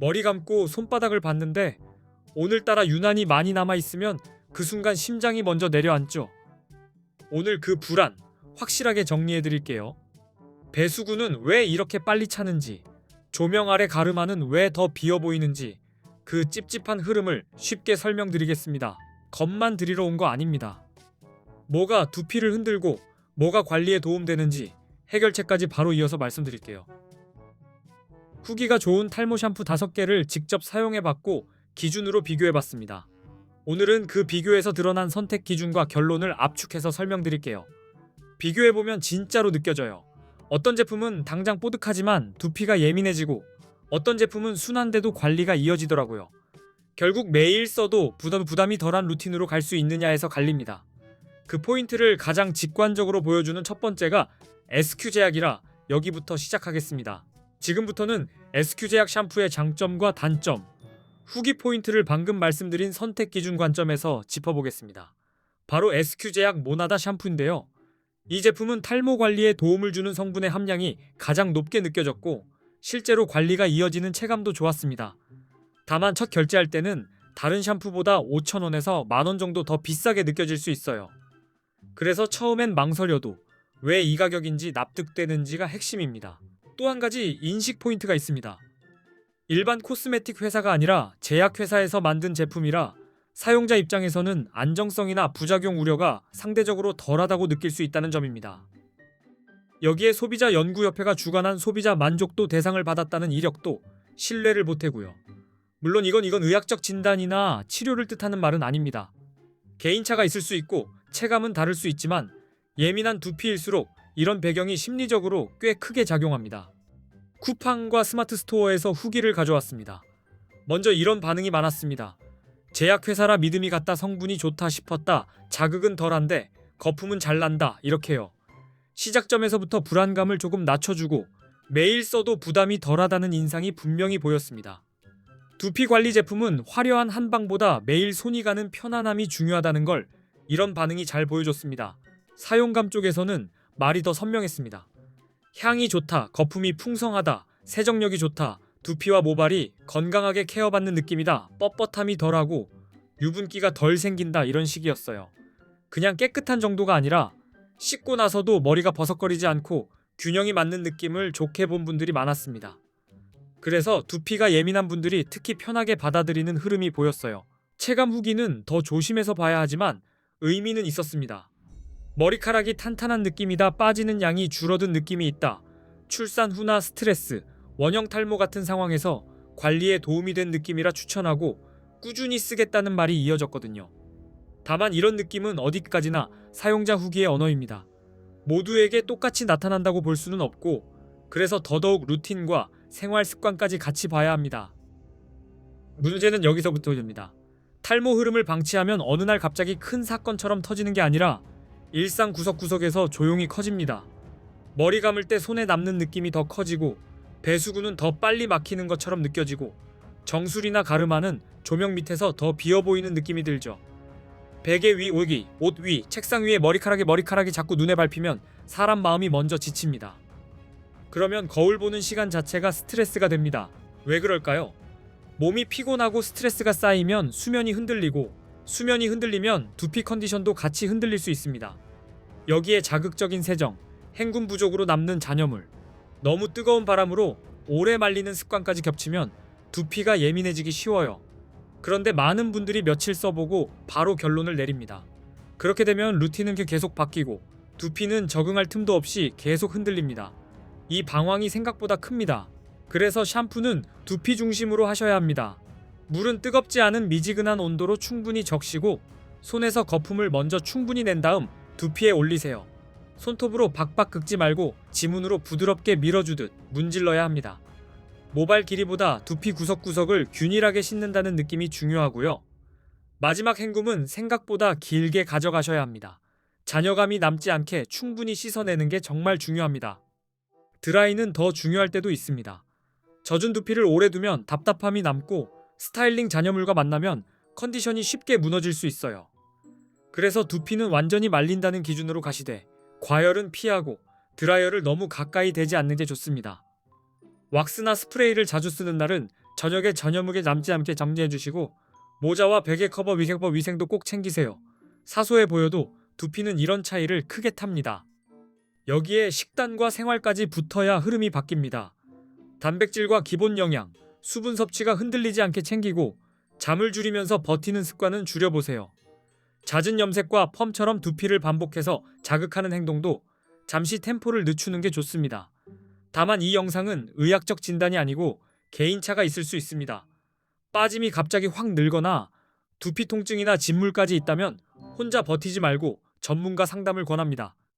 머리 감고 손바닥을 봤는데 오늘따라 유난히 많이 남아있으면 그 순간 심장이 먼저 내려앉죠. 오늘 그 불안 확실하게 정리해드릴게요. 배수구는 왜 이렇게 빨리 차는지, 조명 아래 가르마는 왜 더 비어 보이는지 그 찝찝한 흐름을 쉽게 설명드리겠습니다. 겁만 드리러 온 거 아닙니다. 뭐가 두피를 흔들고 뭐가 관리에 도움되는지 해결책까지 바로 이어서 말씀드릴게요. 후기가 좋은 탈모 샴푸 5개를 직접 사용해봤고 기준으로 비교해봤습니다. 오늘은 그 비교에서 드러난 선택 기준과 결론을 압축해서 설명드릴게요. 비교해보면 진짜로 느껴져요. 어떤 제품은 당장 뽀득하지만 두피가 예민해지고 어떤 제품은 순한데도 관리가 이어지더라고요. 결국 매일 써도 부담이 덜한 루틴으로 갈 수 있느냐에서 갈립니다. 그 포인트를 가장 직관적으로 보여주는 첫 번째가 SQ제약이라 여기부터 시작하겠습니다. 지금부터는 SQ제약 샴푸의 장점과 단점, 후기 포인트를 방금 말씀드린 선택 기준 관점에서 짚어보겠습니다. 바로 SQ제약 모나다 샴푸인데요. 이 제품은 탈모 관리에 도움을 주는 성분의 함량이 가장 높게 느껴졌고 실제로 관리가 이어지는 체감도 좋았습니다. 다만 첫 결제할 때는 다른 샴푸보다 5,000원에서 만원 정도 더 비싸게 느껴질 수 있어요. 그래서 처음엔 망설여도 왜 이 가격인지 납득되는지가 핵심입니다. 또 한 가지 인식 포인트가 있습니다. 일반 코스메틱 회사가 아니라 제약회사에서 만든 제품이라 사용자 입장에서는 안정성이나 부작용 우려가 상대적으로 덜하다고 느낄 수 있다는 점입니다. 여기에 소비자연구협회가 주관한 소비자 만족도 대상을 받았다는 이력도 신뢰를 보태고요. 물론 이건 의학적 진단이나 치료를 뜻하는 말은 아닙니다. 개인차가 있을 수 있고 체감은 다를 수 있지만 예민한 두피일수록 이런 배경이 심리적으로 꽤 크게 작용합니다. 쿠팡과 스마트 스토어에서 후기를 가져왔습니다. 먼저 이런 반응이 많았습니다. 제약회사라 믿음이 갔다, 성분이 좋다 싶었다, 자극은 덜한데 거품은 잘 난다, 이렇게요. 시작점에서부터 불안감을 조금 낮춰주고 매일 써도 부담이 덜하다는 인상이 분명히 보였습니다. 두피관리 제품은 화려한 한방보다 매일 손이 가는 편안함이 중요하다는 걸 이런 반응이 잘 보여줬습니다. 사용감 쪽에서는 말이 더 선명했습니다. 향이 좋다, 거품이 풍성하다, 세정력이 좋다, 두피와 모발이 건강하게 케어받는 느낌이다, 뻣뻣함이 덜하고 유분기가 덜 생긴다, 이런 식이었어요. 그냥 깨끗한 정도가 아니라 씻고 나서도 머리가 버석거리지 않고 균형이 맞는 느낌을 좋게 본 분들이 많았습니다. 그래서 두피가 예민한 분들이 특히 편하게 받아들이는 흐름이 보였어요. 체감 후기는 더 조심해서 봐야 하지만 의미는 있었습니다. 머리카락이 탄탄한 느낌이다, 빠지는 양이 줄어든 느낌이 있다, 출산 후나 스트레스, 원형 탈모 같은 상황에서 관리에 도움이 된 느낌이라 추천하고 꾸준히 쓰겠다는 말이 이어졌거든요. 다만 이런 느낌은 어디까지나 사용자 후기의 언어입니다. 모두에게 똑같이 나타난다고 볼 수는 없고 그래서 더더욱 루틴과 생활 습관까지 같이 봐야 합니다. 문제는 여기서부터입니다. 탈모 흐름을 방치하면 어느 날 갑자기 큰 사건처럼 터지는 게 아니라 일상 구석구석에서 조용히 커집니다. 머리 감을 때 손에 남는 느낌이 더 커지고 배수구는 더 빨리 막히는 것처럼 느껴지고 정수리나 가르마는 조명 밑에서 더 비어 보이는 느낌이 들죠. 베개 위 오기, 옷 위, 책상 위에 머리카락이 자꾸 눈에 밟히면 사람 마음이 먼저 지칩니다. 그러면 거울 보는 시간 자체가 스트레스가 됩니다. 왜 그럴까요? 몸이 피곤하고 스트레스가 쌓이면 수면이 흔들리고 수면이 흔들리면 두피 컨디션도 같이 흔들릴 수 있습니다. 여기에 자극적인 세정, 행군 부족으로 남는 잔여물, 너무 뜨거운 바람으로 오래 말리는 습관까지 겹치면 두피가 예민해지기 쉬워요. 그런데 많은 분들이 며칠 써보고 바로 결론을 내립니다. 그렇게 되면 루틴은 계속 바뀌고 두피는 적응할 틈도 없이 계속 흔들립니다. 이 방황이 생각보다 큽니다. 그래서 샴푸는 두피 중심으로 하셔야 합니다. 물은 뜨겁지 않은 미지근한 온도로 충분히 적시고 손에서 거품을 먼저 충분히 낸 다음 두피에 올리세요. 손톱으로 박박 긁지 말고 지문으로 부드럽게 밀어주듯 문질러야 합니다. 모발 길이보다 두피 구석구석을 균일하게 씻는다는 느낌이 중요하고요. 마지막 헹굼은 생각보다 길게 가져가셔야 합니다. 잔여감이 남지 않게 충분히 씻어내는 게 정말 중요합니다. 드라이는 더 중요할 때도 있습니다. 젖은 두피를 오래 두면 답답함이 남고 스타일링 잔여물과 만나면 컨디션이 쉽게 무너질 수 있어요. 그래서 두피는 완전히 말린다는 기준으로 가시되 과열은 피하고 드라이어를 너무 가까이 대지 않는 게 좋습니다. 왁스나 스프레이를 자주 쓰는 날은 저녁에 전혀무게 남지 않게 정리해주시고 모자와 베개 커버 위생법 위생도 꼭 챙기세요. 사소해 보여도 두피는 이런 차이를 크게 탑니다. 여기에 식단과 생활까지 붙어야 흐름이 바뀝니다. 단백질과 기본 영양, 수분 섭취가 흔들리지 않게 챙기고 잠을 줄이면서 버티는 습관은 줄여보세요. 잦은 염색과 펌처럼 두피를 반복해서 자극하는 행동도 잠시 템포를 늦추는 게 좋습니다. 다만 이 영상은 의학적 진단이 아니고 개인차가 있을 수 있습니다. 빠짐이 갑자기 확 늘거나 두피 통증이나 진물까지 있다면 혼자 버티지 말고 전문가 상담을 권합니다.